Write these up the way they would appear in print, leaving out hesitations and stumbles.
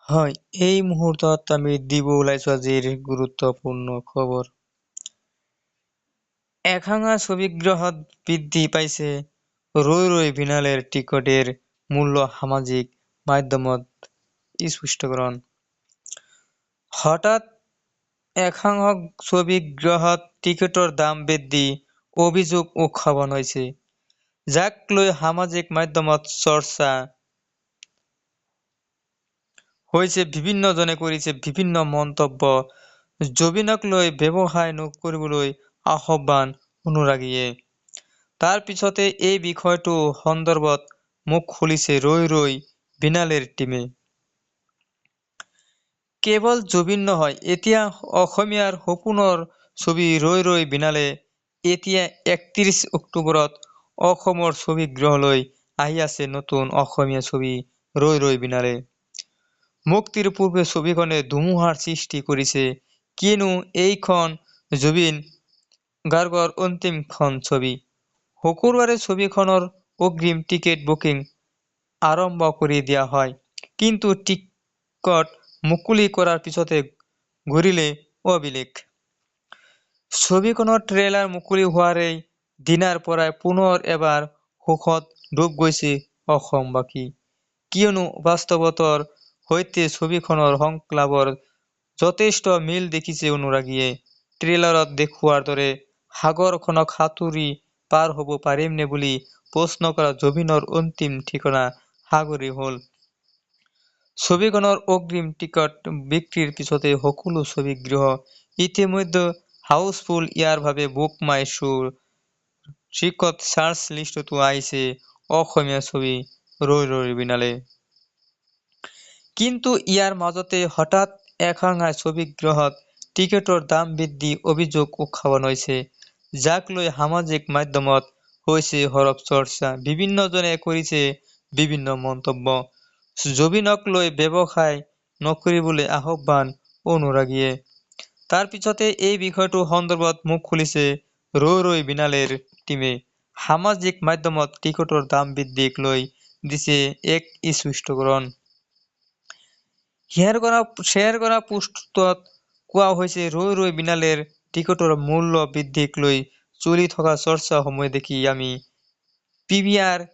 হয়, এই মুহূৰ্তত আমি দিব ওলাইছো আজিৰ গুৰুত্বপূৰ্ণ খবৰ। এখাঙা ছবিগৃহত বৃদ্ধি পাইছে ৰৈ ৰৈ বিনালেৰ টিকটেৰ মূল্য সামাজিক মাধ্যমত স্পষ্টীকৰণ। হঠাৎ একাংশ ছবিগৃহত টিকটৰ দাম বৃদ্ধি অভিযোগ উত্থাপন হৈছে, যাক লৈ সামাজিক মাধ্যমত চৰ্চা হৈছে। বিভিন্নজনে কৰিছে বিভিন্ন মন্তব্য। জবিনক লৈ ব্যৱসায় নকৰিবলৈ আহ্বান অনুৰাগীয়ে। তাৰ পিছতে এই বিষয়টো সন্দৰ্ভত মুখ খুলিছে ৰৈ ৰৈ বিনালেৰ টিমে। কেৱল জবিন নহয়, এতিয়া অসমীয়াৰ সপোনৰ ছবি ৰৈ ৰৈ বিনালে এতিয়া ৩১ অক্টোবৰত অসমৰ ছবিগৃহলৈ আহি আছে নতুন অসমীয়া ছবি ৰৈ ৰৈ বিনালে। মুক্তিৰ পূৰ্বে ছবিখনে ধুমুহাৰ সৃষ্টি কৰিছে, কিয়নো এইখন জুবিন গাৰ্গৰ অন্তিমখন ছবি। শুকুৰবাৰে ছবিখনৰ অগ্ৰিম টিকেট বুকিং আৰম্ভ কৰি দিয়া হয়, কিন্তু টিকট মুকলি কৰাৰ পিছতে ঘূৰিলে অভিলেখ। ছবিখনৰ ট্ৰেইলাৰ মুকলি হোৱাৰে দিনাৰ পৰাই পুনৰ এবাৰ শোকত ডুব গৈছে অসমবাসী, কিয়নো বাস্তৱতাৰ সৈতে ছবিখনৰ সংলাপৰ যথেষ্ট মিল দেখিছে অনুৰাগীয়ে। ট্ৰেইলাৰত দেখুওৱাৰ দৰে সাগৰখনক সাঁতুৰি পাৰ হ'ব পাৰিমনে বুলি প্ৰশ্ন কৰা জবিনৰ অন্তিম ঠিকনা সাগৰেই হ'ল। ছবিখনৰ অগ্ৰিম টিকট বিক্ৰীৰ পিছতে সকলো ছবিগৃহ ইতিমধ্যে হাউচফুল। ইয়াৰ বাবে বুক মাই শ্ব'ৰ টিকট চাৰ্চ লিষ্টতো আহিছে অসমীয়া ছবি ৰৈ ৰৈ বিনালে। কিন্তু ইয়াৰ মাজতে হঠাৎ একাংশ ছবিগৃহত টিকটৰ দাম বৃদ্ধি অভিযোগ উত্থাপন হৈছে, যাক লৈ সামাজিক মাধ্যমত হৈছে সৰব চৰ্চা। বিভিন্নজনে কৰিছে বিভিন্ন মন্তব্য। জবিনক লৈ ব্যৱসায় নকৰিবলৈ আহ্বান অনুৰাগীয়ে। তাৰ পিছতে এই বিষয়টো সন্দৰ্ভত মুখ খুলিছে ৰৈ ৰৈ বিনালেৰ টিমে। সামাজিক মাধ্যমত টিকটৰ দাম বৃদ্ধিক লৈ দিছে এক স্পষ্টীকৰণ। শ্বেয়াৰ কৰা পোষ্টত কোৱা হৈছে, ৰৈ ৰৈ বিনালেৰ টিকটৰ মূল্য বৃদ্ধিক লৈ চলি থকা চৰ্চাৰ সময় দেখি আমি পিভিআৰ,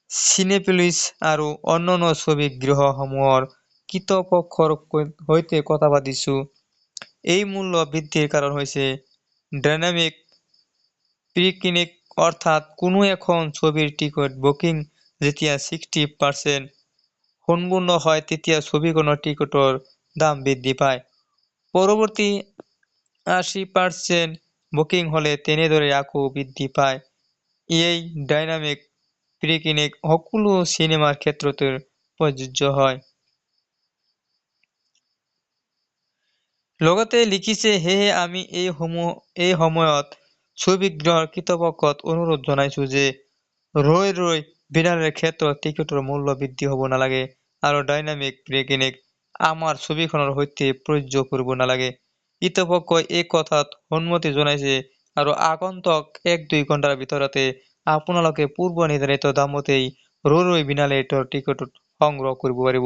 চিনেপলিছ আৰু অন্যান্য ছবিগৃহসমূহৰ কৰ্তৃপক্ষৰ সৈতে কথা পাতিছো। এই মূল্য বৃদ্ধিৰ কাৰণ হৈছে ডাইনামিক প্ৰি-কিনিং, অৰ্থাৎ কোনো এখন ছবিৰ টিকট বুকিং যেতিয়া 60% সম্পূৰ্ণ হয়, তেতিয়া ছবিখনৰ টিকটৰ দাম বৃদ্ধি পায়। পৰৱৰ্তী 80% বুকিং হ'লে তেনেদৰে আকৌ বৃদ্ধি পায়। এই ডাইনামিক প্ৰি-কিনিং সকলো চিনেমাৰ ক্ষেত্ৰতে প্ৰযোজ্য হয়। লগতে লিখিছে, সেয়েহে আমি এই সময়ত ছবিগৃহৰ কৰ্তৃপক্ষক অনুৰোধ জনাইছো যে ৰৈ ৰৈ বিনালেৰ ক্ষেত্ৰত টিকটৰ মূল্য বৃদ্ধি হ'ব নালাগে আৰু ডাইনামিক প্ৰি-কিনিং আমাৰ ছবিখনৰ সৈতে প্ৰযোজ্য কৰিব নালাগে। কৰ্তৃপক্ষই এই কথাত সন্মতি জনাইছে আৰু আগন্তুক ১-২ ঘণ্টাৰ ভিতৰতে আপোনালোকে পূৰ্ব নিৰ্ধাৰিত দামতেই ৰৈ ৰৈ বিনালেৰ টিকট সংগ্ৰহ কৰিব পাৰিব।